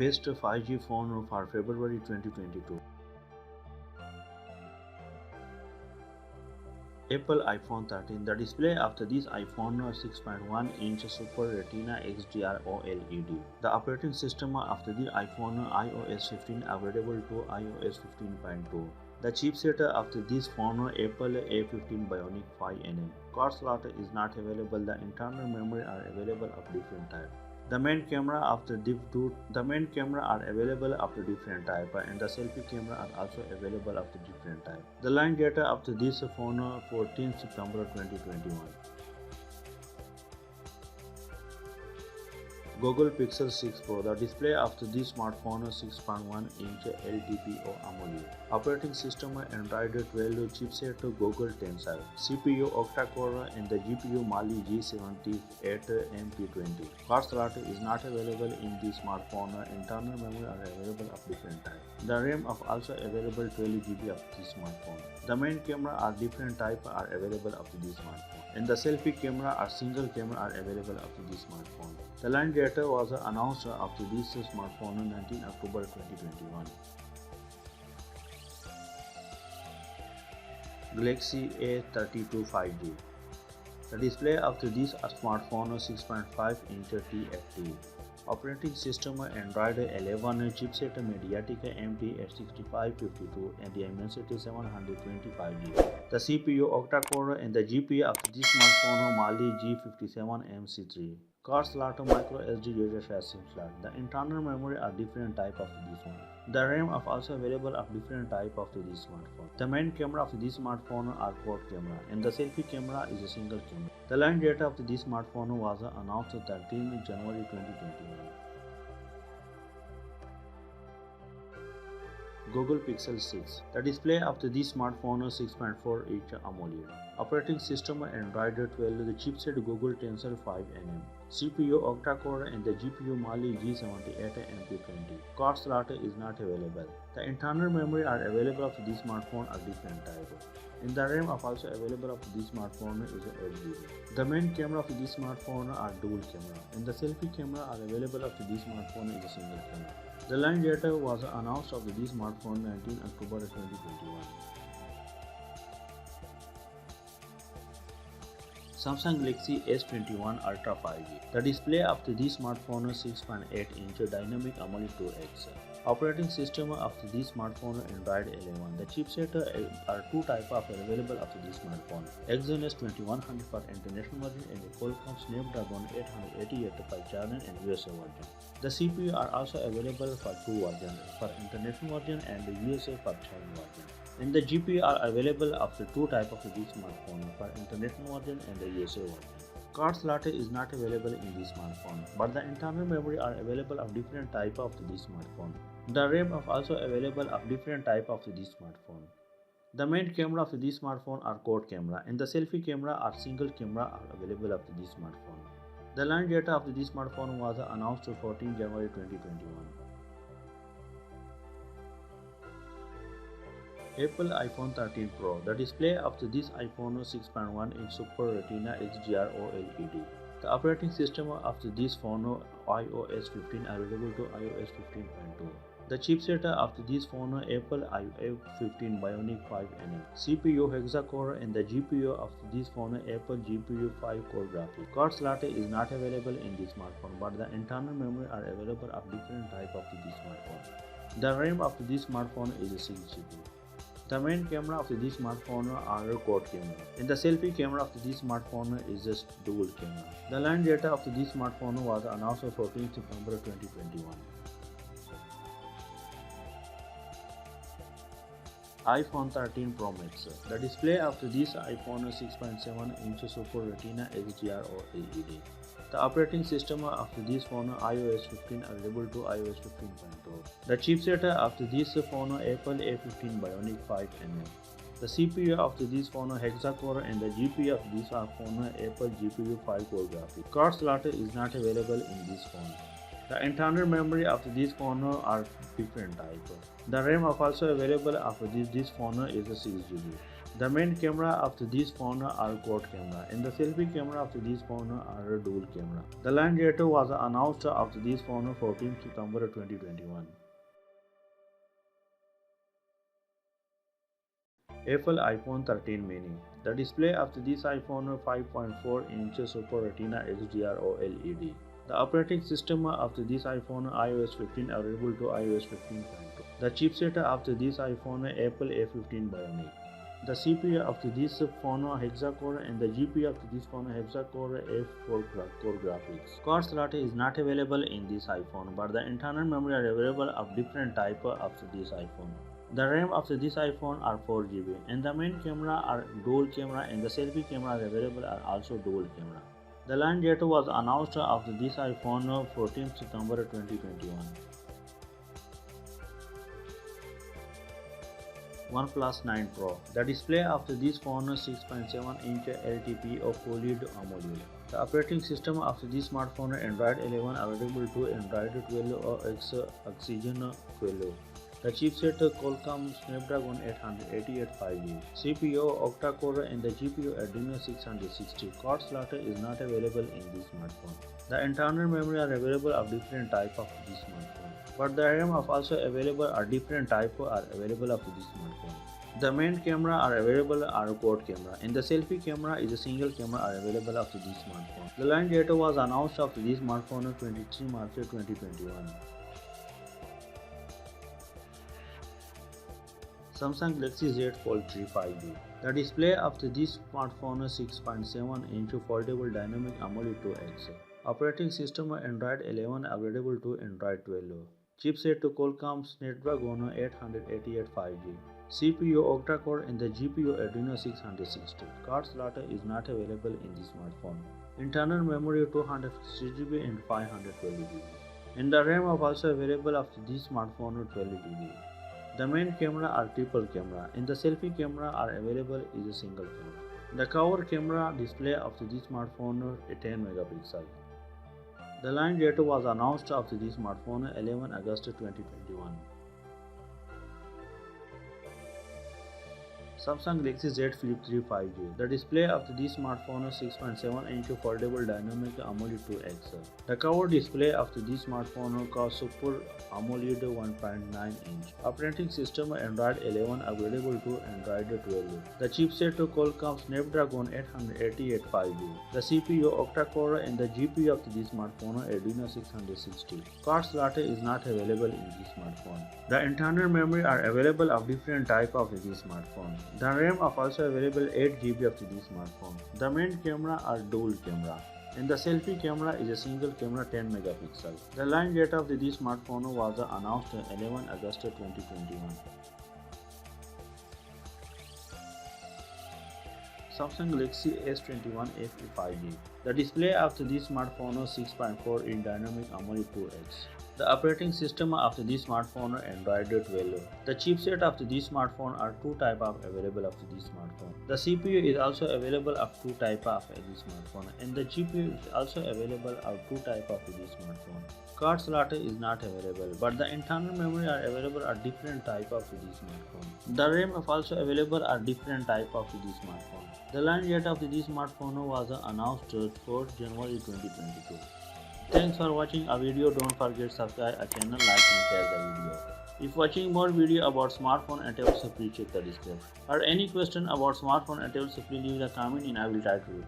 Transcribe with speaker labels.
Speaker 1: best 5G phone for February 2022. Apple iPhone 13. The display of this iPhone 6.1-inch Super Retina XDR OLED. The operating system of the iPhone iOS 15 available to iOS 15.2. The chipset of this phone Apple A15 Bionic 5nm. Card slot is not available. The internal memory are available of different type. The main camera are available of the different type, and the selfie camera are also available of the different type. The line data of this phone 14 September 2021. Google Pixel 6 Pro. The display of this smartphone 6.1-inch LTPO AMOLED. Operating system Android 12, chipset Google Tensor, CPU octa-core, and the GPU Mali G78MP20. Card slot is not available in this smartphone. Internal memory are available of different type. The RAM of also available 12GB of this smartphone. The main camera are different type are available of this smartphone, and the selfie camera or single camera are available of this smartphone. The line data was announced after this smartphone on 19 October 2021. Galaxy A32 5G. The display of this smartphone 6.5-inch TFT. Operating system Android 11, chipset MediaTek MT6552, and the Dimensity 725G. The CPU octa-core, and the GPU of this smartphone Mali G57MC3. Card slot micro SD data SIM slot. The internal memory are different type of this one. The RAM are also available of different type of this smartphone. The main camera of this smartphone are quad camera, and the selfie camera is a single camera. The line data of this smartphone was announced 13 January 2021. Google Pixel 6. The display of this smartphone 6.4-inch AMOLED. Operating system Android 12, the chipset Google Tensor 5nm. CPU octa-core, and the GPU Mali G78MP20. Card slot is not available. The internal memory are available of this smartphone are different type. In the RAM of also available of this smartphone is 8GB. The main camera of this smartphone are dual camera, and the selfie camera are available of this smartphone is a single camera. The line data was announced of this smartphone 19 October 2021. Samsung Galaxy S21 Ultra 5G. The display of this smartphone 6.8-inch Dynamic AMOLED 2X. Operating system of this smartphone Android 11. The chipset are two types of available of this smartphone. Exynos 2100 for international version, and the Qualcomm Snapdragon 888 for China and USA version. The CPU are also available for two versions, for international version and the USA for China version. And the GPU are available of the two types of this smartphone, for international version and the USA version. Card slot is not available in this smartphone, but the internal memory are available of different type of this smartphone. The RAM are also available of different type of this smartphone. The main camera of this smartphone are quad camera, and the selfie camera or single camera are available of this smartphone. The line data of this smartphone was announced 14 January 2021. Apple iPhone 13 Pro. The display of this iPhone 6.1-inch Super Retina XDR OLED. The operating system of this phone iOS 15 available to iOS 15.2. The chipset of this phone Apple A15 Bionic 5nm. CPU hexa-core, and the GPU of this phone Apple GPU 5-core graphics. Card slot is not available in this smartphone, but the internal memory are available of different type of this smartphone. The RAM of this smartphone is 6GB. The main camera of this smartphone are quad camera, and the selfie camera of this smartphone is just dual camera. The line data of this smartphone was announced 14 September 2021. iPhone 13 Pro Max. The display of this iPhone 6.7-inch Super Retina XDR OLED. The operating system of this phone iOS 15 available to iOS 15.2. The chipset of this phone Apple A15 Bionic 5nm. The CPU of this phone hexa-core, and the GPU of this phone Apple GPU 5-core graphics. Card slot is not available in this phone. The internal memory of this phone are different type. The RAM of also available of this phone is 6GB. The main camera of this phone are quad camera, and the selfie camera of this phone are dual camera. The launch date was announced of this phone 14 September 2021. Apple iPhone 13 mini. The display of this iPhone 5.4-inch Super Retina HDR OLED. The operating system of this iPhone iOS 15 available to iOS 15.2. The chipset of this iPhone Apple A15 Bionic. The CPU of this phone hexa-core and the GPU of this phone hexa-core F4 core graphics. Card slot is not available in this iPhone, but the internal memory are available of different type of this iPhone. The RAM of this iPhone are 4 GB, and the main camera are dual camera, and the selfie camera available are also dual camera. The launch date was announced of this iPhone 14 September 2021. OnePlus 9 Pro. The display of this phone 6.7-inch LTP OLED AMOLED. The operating system of this smartphone Android 11 available to Android 12 or Oxygen 12. The chipset Qualcomm Snapdragon 888 5G. CPU octa-core and the GPU Adreno 660. Card slot is not available in this smartphone. The internal memory are available of different type of this smartphone, but the RAM of also available are different type are available of this smartphone. The main camera are available are quad camera, and the selfie camera is a single camera are available of this smartphone. The launch date was announced of this smartphone 23 March 2021. Samsung Galaxy Z Fold 3 5G. The display of this smartphone 6.7-inch foldable dynamic AMOLED 2X. Operating system Android 11 available to Android 12. Chipset Qualcomm Snapdragon 888 5G. CPU octa-core and the GPU Adreno 660. Card slot is not available in this smartphone. Internal memory 256GB and 512GB. And the RAM of also available of this smartphone 12GB. The main camera are triple camera, and the selfie camera are available is a single camera. The cover camera display of this smartphone is 10 megapixel. The launch date was announced of this smartphone 11 August 2021. Samsung Galaxy Z Flip 3 5G. The display of this smartphone 6.7-inch foldable dynamic AMOLED 2X. The cover display of this smartphone called Super AMOLED 1.9-inch. Operating system Android 11 available to Android 12. The chipset Qualcomm Snapdragon 888 5G. The CPU octa-core and the GPU of this smartphone Adreno 660. Card slot is not available in this smartphone. The internal memory are available of different type of this smartphone. The RAM of also available 8GB of this smartphone. The main camera are dual camera, and the selfie camera is a single camera 10 megapixel. The launch date of this smartphone was announced 11 August 2021. Samsung Galaxy S21 FE 5G. The display of this smartphone 6.4 in dynamic AMOLED 2X. The operating system of this smartphone Android 12. The chipset of this smartphone are two type of available of this smartphone. The CPU is also available of two type of this smartphone, and the GPU is also available of two type of this smartphone. Card slot is not available, but the internal memory are available are different type of this smartphone. The RAM of also available are different type of this smartphone. The launch date of this smartphone was announced 4 January 2022. Thanks for watching our video. Don't forget subscribe our channel, like and share the video. If watching more video about smartphone and tablets, please check the description. Or any question about smartphone and tablets, please leave a comment and I will try to read.